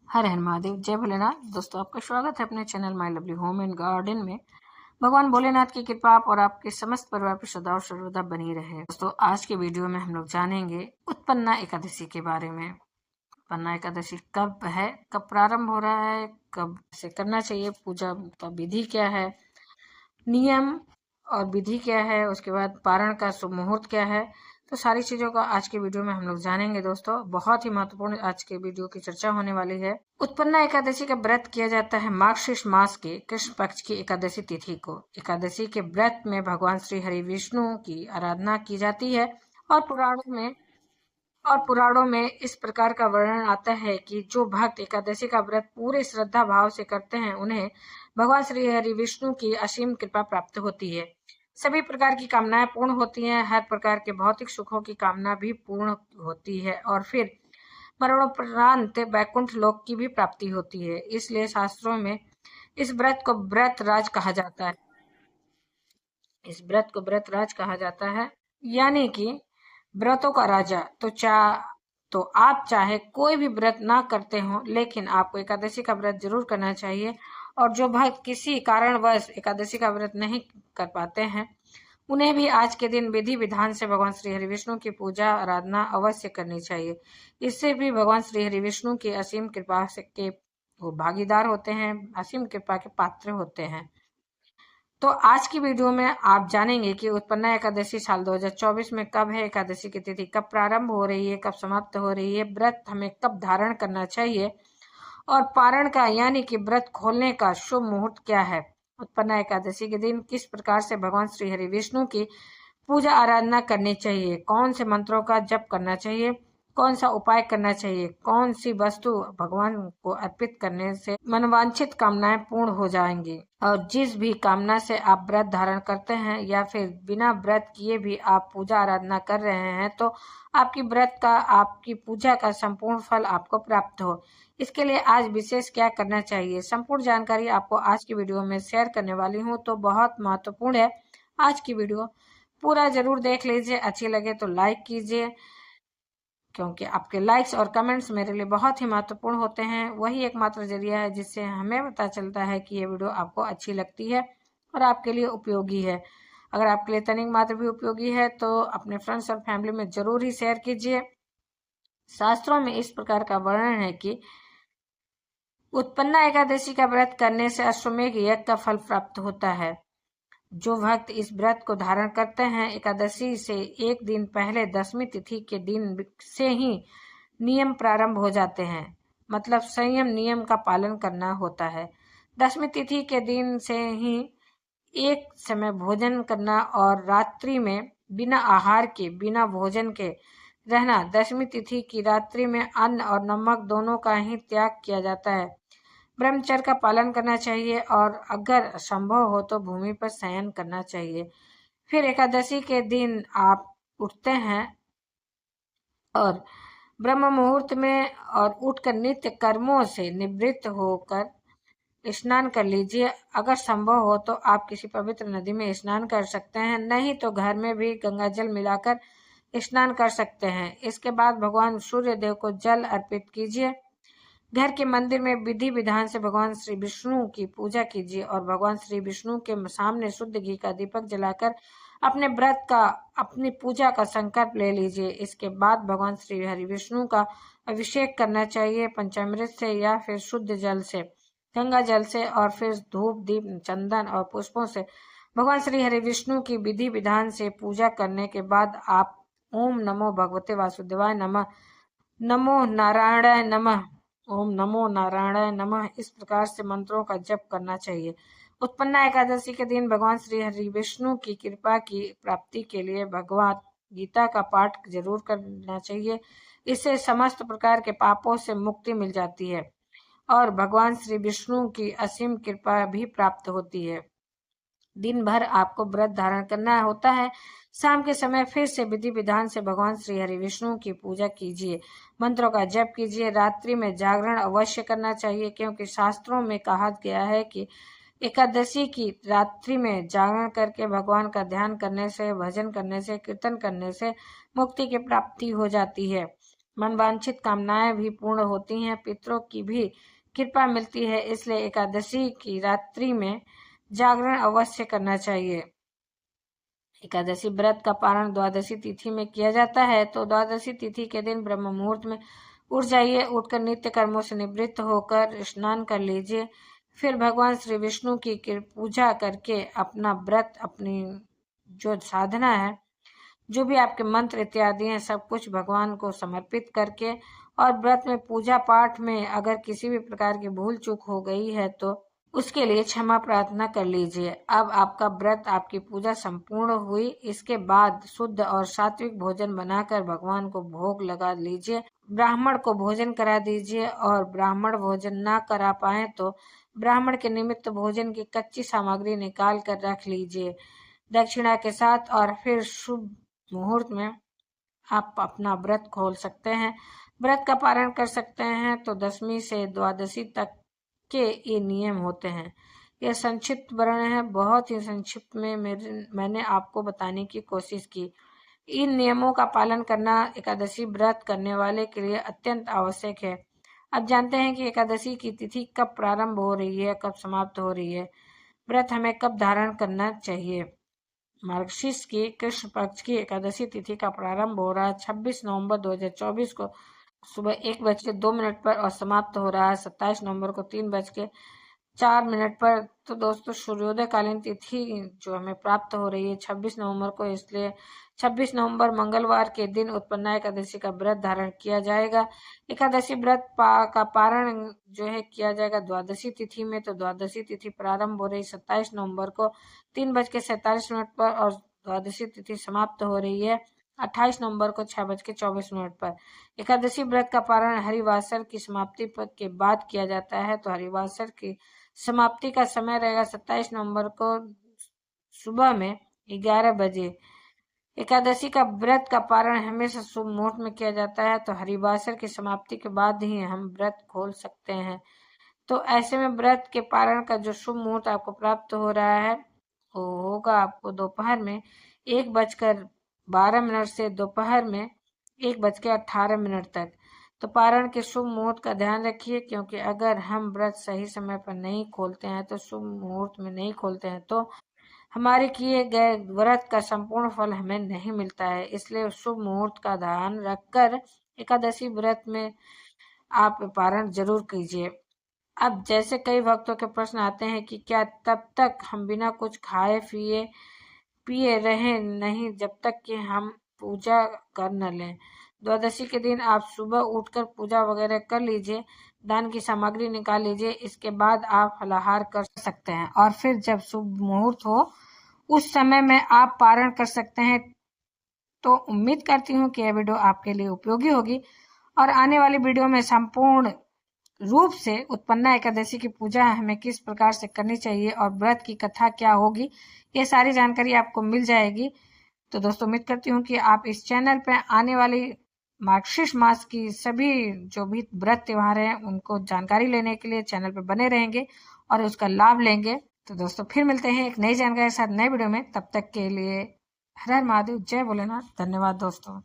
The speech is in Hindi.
हर हर महादेव, जय भोलेनाथ। दोस्तों, आपका स्वागत है अपने channel my lovely home and garden में। भगवान भोलेनाथ की कृपा आप और आपके समस्त परिवार पर सदा और सर्वदा बनी रहे। दोस्तों, आज के वीडियो में हम लोग जानेंगे उत्पन्ना एकादशी के बारे में। उत्पन्ना एकादशी कब है, कब प्रारंभ हो रहा है, कब से करना चाहिए, पूजा का विधि क्या है, नियम और विधि क्या है, उसके बाद पारण का शुभ मुहूर्त क्या है। तो सारी चीजों का आज के वीडियो में हम लोग जानेंगे। दोस्तों, बहुत ही महत्वपूर्ण आज के वीडियो की चर्चा होने वाली है। उत्पन्ना एकादशी का व्रत किया जाता है मार्गशीर्ष मास के कृष्ण पक्ष की एकादशी तिथि को। एकादशी के व्रत में भगवान श्री हरि विष्णु की आराधना की जाती है और पुराणों में इस प्रकार का वर्णन आता है कि जो भक्त एकादशी का व्रत पूरे श्रद्धा भाव से करते हैं उन्हें भगवान श्री हरि विष्णु की असीम कृपा प्राप्त होती है। सभी प्रकार की कामनाएं पूर्ण होती हैं, हर प्रकार के भौतिक सुखों की कामना भी पूर्ण होती है और फिर मरणोपरांत वैकुंठ लोक की भी प्राप्ति होती है। इसलिए शास्त्रों में इस व्रत को व्रत राज कहा जाता है। इस व्रत को व्रत राज कहा जाता है, यानी कि व्रतों का राजा। तो आप चाहे कोई भी व्रत ना करते हो, लेकिन आपको एकादशी का व्रत जरूर करना चाहिए। और जो भक्त किसी कारणवश एकादशी का व्रत नहीं कर पाते हैं, उन्हें भी आज के दिन विधि विधान से भगवान श्री हरि विष्णु की पूजा आराधना अवश्य करनी चाहिए। इससे भी भगवान श्री हरि विष्णु की असीम कृपा से के वो भागीदार होते हैं, असीम कृपा के पात्र होते हैं। तो आज की वीडियो में आप जानेंगे कि उत्पन्ना एकादशी साल 2024 में कब है, एकादशी की तिथि कब प्रारंभ हो रही है, कब समाप्त हो रही है, व्रत हमें कब धारण करना चाहिए और पारण का यानी कि व्रत खोलने का शुभ मुहूर्त क्या है। उत्पन्ना एकादशी के दिन किस प्रकार से भगवान श्री हरि विष्णु की पूजा आराधना करनी चाहिए, कौन से मंत्रों का जप करना चाहिए, कौन सा उपाय करना चाहिए, कौन सी वस्तु भगवान को अर्पित करने से मनवांछित कामनाएं पूर्ण हो जाएंगी। और जिस भी कामना से आप व्रत धारण करते हैं या फिर बिना व्रत किए भी आप पूजा आराधना कर रहे हैं, तो आपकी व्रत का, आपकी पूजा का संपूर्ण फल आपको प्राप्त हो। इसके लिए आज विशेष क्या करना चाहिए, संपूर्ण जानकारी आपको आज की वीडियो में शेयर करने वाली हूँ। तो बहुत महत्वपूर्ण है आज की वीडियो, पूरा जरूर देख लीजिए। अच्छी लगे तो लाइक कीजिए, क्योंकि आपके लाइक्स और कमेंट्स मेरे लिए बहुत ही महत्वपूर्ण होते हैं। वही एकमात्र जरिया है जिससे हमें पता चलता है कि ये वीडियो आपको अच्छी लगती है और आपके लिए उपयोगी है। अगर आपके लिए तनिक मात्र भी उपयोगी है तो अपने फ्रेंड्स और फैमिली में जरूर ही शेयर कीजिए। शास्त्रों में इस प्रकार का वर्णन है कि उत्पन्ना एकादशी का व्रत करने से अश्वमेघ यज्ञ का फल प्राप्त होता है। जो भक्त इस व्रत को धारण करते हैं, एकादशी से एक दिन पहले 10वीं तिथि के दिन से ही नियम प्रारंभ हो जाते हैं, मतलब संयम नियम का पालन करना होता है। 10वीं तिथि के दिन से ही एक समय भोजन करना और रात्रि में बिना आहार के, बिना भोजन के रहना। 10वीं तिथि की रात्रि में अन्न और नमक दोनों का ही त्याग किया जाता है। ब्रह्मचर्य का पालन करना चाहिए और अगर संभव हो तो भूमि पर शयन करना चाहिए। फिर एकादशी के दिन आप उठते हैं और ब्रह्म मुहूर्त में और उठकर नित्य कर्मों से निवृत्त होकर स्नान कर लीजिए। अगर संभव हो तो आप किसी पवित्र नदी में स्नान कर सकते हैं, नहीं तो घर में भी गंगा जल मिलाकर स्नान कर सकते हैं। इसके बाद भगवान सूर्य देव को जल अर्पित कीजिए। घर के मंदिर में विधि विधान से भगवान श्री विष्णु की पूजा कीजिए और भगवान श्री विष्णु के सामने शुद्ध घी का दीपक जलाकर अपने व्रत का, अपनी पूजा का संकल्प ले लीजिए। इसके बाद भगवान श्री हरि विष्णु का अभिषेक करना चाहिए पंचामृत से या फिर शुद्ध जल से, गंगा जल से, और फिर धूप दीप चंदन और पुष्पों से भगवान श्री हरि विष्णु की विधि विधान से पूजा करने के बाद आप ओम नमो भगवते वासुदेवाय नमः, नमो नारायणाय नमः, ओम नमो नारायणाय नमः, इस प्रकार से मंत्रों का जप करना चाहिए। उत्पन्ना एकादशी के दिन भगवान श्री हरि विष्णु की कृपा की प्राप्ति के लिए भगवत गीता का पाठ जरूर करना चाहिए। इससे समस्त प्रकार के पापों से मुक्ति मिल जाती है और भगवान श्री विष्णु की असीम कृपा भी प्राप्त होती है। दिन भर आपको व्रत धारण करना होता है। शाम के समय फिर से विधि विधान से भगवान श्री हरि विष्णु की पूजा कीजिए, मंत्रों का जप कीजिए। रात्रि में जागरण अवश्य करना चाहिए, क्योंकि शास्त्रों में कहा गया है कि एकादशी की रात्रि में जागरण करके भगवान का ध्यान करने से, भजन करने से, कीर्तन करने से मुक्ति की प्राप्ति हो जाती है। मनवांछित कामनाएं भी पूर्ण होती हैं, पितरों की भी कृपा मिलती है। इसलिए एकादशी की रात्रि में जागरण अवश्य करना चाहिए। एकादशी व्रत का पारण द्वादशी तिथि में किया जाता है, तो द्वादशी तिथि के दिन ब्रह्म मुहूर्त में उठ जाइए। उठकर नित्य कर्मों से निवृत्त होकर स्नान कर लीजिए। फिर भगवान श्री विष्णु की पूजा करके अपना व्रत, अपनी जो साधना है, जो भी आपके मंत्र इत्यादि हैं, सब कुछ भगवान को समर्पित करके, और व्रत में पूजा पाठ में अगर किसी भी प्रकार की भूल चूक हो गई है तो उसके लिए क्षमा प्रार्थना कर लीजिए। अब आपका व्रत, आपकी पूजा संपूर्ण हुई। इसके बाद शुद्ध और सात्विक भोजन बनाकर भगवान को भोग लगा लीजिए। ब्राह्मण को भोजन करा दीजिए, और ब्राह्मण भोजन ना करा पाए तो ब्राह्मण के निमित्त भोजन की कच्ची सामग्री निकाल कर रख लीजिए दक्षिणा के साथ। और फिर शुभ मुहूर्त में आप अपना व्रत खोल सकते हैं, व्रत का पारण कर सकते हैं। तो दशमी से द्वादशी तक के ये नियम होते हैं। यह संक्षिप्त वर्णन है, बहुत ही संक्षिप्त में मैंने आपको बताने की कोशिश की। इन नियमों का पालन करना एकादशी व्रत करने वाले के लिए अत्यंत आवश्यक है। अब जानते हैं कि एकादशी की तिथि कब प्रारंभ हो रही है, कब समाप्त हो रही है, व्रत हमें कब धारण करना चाहिए। मार्गशीर्ष की कृष्ण पक्ष की एकादशी तिथि का प्रारंभ हो रहा है 26 नवंबर 2024 को सुबह 1:02 पर, और समाप्त हो रहा है 27 नवंबर को 3:04 पर। तो दोस्तों, सूर्योदय कालीन तिथि जो हमें प्राप्त हो रही है 26 नवंबर को, इसलिए 26 नवंबर मंगलवार के दिन उत्पन्ना एकादशी का व्रत धारण किया जाएगा। एकादशी व्रत का पारण जो है किया जाएगा द्वादशी तिथि में। तो द्वादशी तिथि प्रारंभ हो रही 27 नवंबर को 3:47 पर, और द्वादशी तिथि समाप्त हो रही है 28 नवंबर को 6:24 पर। एकादशी व्रत का पारण हरिवासर की समाप्ति के बाद किया जाता है। तो हरिवासर की समाप्ति का समय रहेगा 27 नवंबर को सुबह में 11 बजे। एकादशी का व्रत का पारण हमेशा शुभ मुहूर्त में किया जाता है, तो हरिवासर की समाप्ति के बाद ही हम व्रत खोल सकते हैं। तो ऐसे में व्रत के पारण का जो शुभ मुहूर्त आपको प्राप्त हो रहा है वो होगा आपको दोपहर में 1:12 से दोपहर में 1:18 तक। तो पारण के शुभ मुहूर्त का ध्यान रखिए, क्योंकि अगर हम व्रत सही समय पर नहीं खोलते हैं, तो शुभ मुहूर्त में नहीं खोलते हैं, तो हमारे किए गए व्रत का संपूर्ण फल हमें नहीं मिलता है। इसलिए शुभ मुहूर्त का ध्यान रखकर एकादशी व्रत में आप पारण जरूर कीजिए। अब जैसे कई भक्तों के प्रश्न आते हैं कि क्या तब तक हम बिना कुछ खाए पिए रहें? नहीं, जब तक कि हम पूजा कर न लें। द्वादशी के दिन आप सुबह उठकर पूजा वगैरह कर लीजिए, दान की सामग्री निकाल लीजिए। इसके बाद आप फलाहार कर सकते हैं, और फिर जब शुभ मुहूर्त हो उस समय में आप पारण कर सकते हैं। तो उम्मीद करती हूँ कि यह वीडियो आपके लिए उपयोगी होगी, और आने वाली वीडियो में संपूर्ण रूप से उत्पन्ना एकादशी की पूजा हमें किस प्रकार से करनी चाहिए और व्रत की कथा क्या होगी, ये सारी जानकारी आपको मिल जाएगी। तो दोस्तों, उम्मीद करती हूँ कि आप इस चैनल पर आने वाली मार्गशीर्ष मास की सभी जो भी व्रत त्योहार हैं उनको जानकारी लेने के लिए चैनल पर बने रहेंगे और उसका लाभ लेंगे। तो दोस्तों, फिर मिलते हैं एक नई जानकारी के साथ नए वीडियो में। तब तक के लिए हर हर महादेव, जय भोलेनाथ, धन्यवाद दोस्तों।